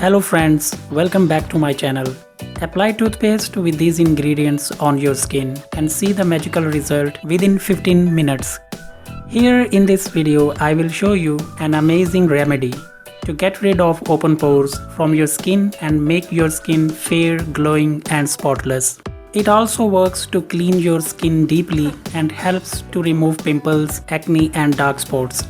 Hello friends, welcome back to my channel. Apply toothpaste with these ingredients on your skin and see the magical result within 15 minutes. Here in this video, I will show you an amazing remedy to get rid of open pores from your skin and make your skin fair, glowing and spotless. It also works to clean your skin deeply and helps to remove pimples, acne and dark spots.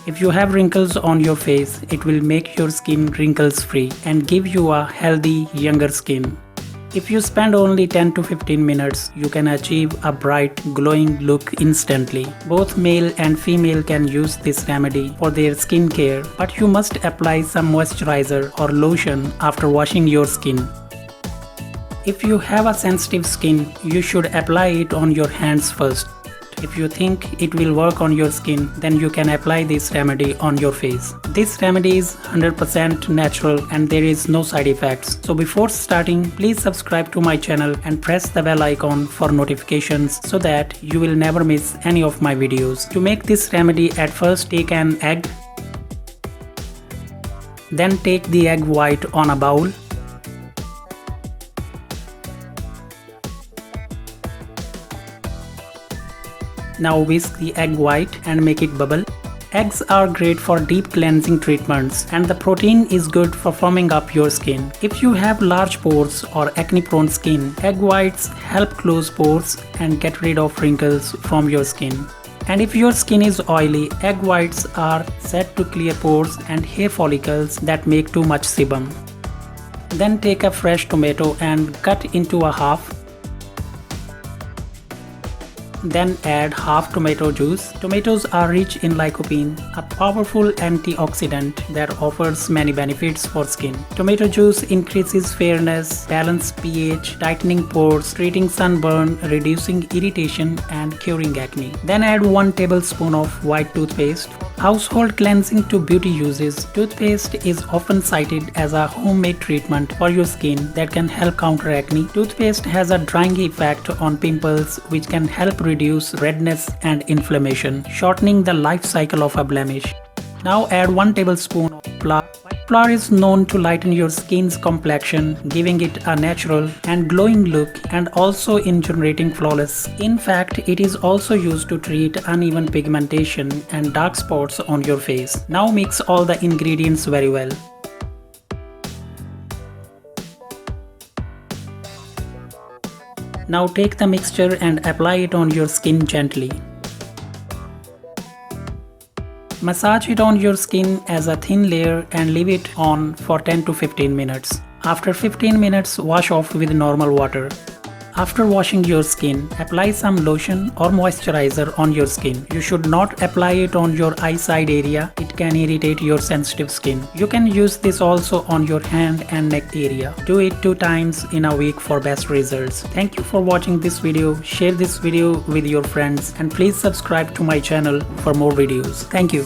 If you have wrinkles on your face, it will make your skin wrinkles free and give you a healthy, younger skin. If you spend only 10 to 15 minutes, you can achieve a bright, glowing look instantly. Both male and female can use this remedy for their skin care, but you must apply some moisturizer or lotion after washing your skin. If you have a sensitive skin, you should apply it on your hands first. If you think it will work on your skin, then you can apply this remedy on your face. This remedy is 100% natural and there is no side effects. So before starting, please subscribe to my channel and press the bell icon for notifications so that you will never miss any of my videos. To make this remedy, at first take an egg. Then take the egg white on a bowl. Now whisk the egg white and make it bubble. Eggs are great for deep cleansing treatments and the protein is good for firming up your skin. If you have large pores or acne prone skin, egg whites help close pores and get rid of wrinkles from your skin. And if your skin is oily, egg whites are said to clear pores and hair follicles that make too much sebum. Then take a fresh tomato and cut into a half. Then add half tomato juice. Tomatoes are rich in lycopene, a powerful antioxidant that offers many benefits for skin. Tomato juice increases fairness, balances pH, tightening pores, treating sunburn, reducing irritation and curing acne. Then add 1 tablespoon of white toothpaste. Household cleansing to beauty uses. Toothpaste is often cited as a homemade treatment for your skin that can help counter acne. Toothpaste has a drying effect on pimples which can help reduce redness and inflammation, shortening the life cycle of a blemish. Now add 1 tablespoon of flour. Flour is known to lighten your skin's complexion, giving it a natural and glowing look and also in generating flawless. In fact, it is also used to treat uneven pigmentation and dark spots on your face. Now mix all the ingredients very well. Now take the mixture and apply it on your skin gently. Massage it on your skin as a thin layer and leave it on for 10 to 15 minutes. After 15 minutes, wash off with normal water. After washing your skin, apply some lotion or moisturizer on your skin. You should not apply it on your eye side area. It can irritate your sensitive skin. You can use this also on your hand and neck area. Do it 2 times in a week for best results. Thank you for watching this video. Share this video with your friends and please subscribe to my channel for more videos. Thank you.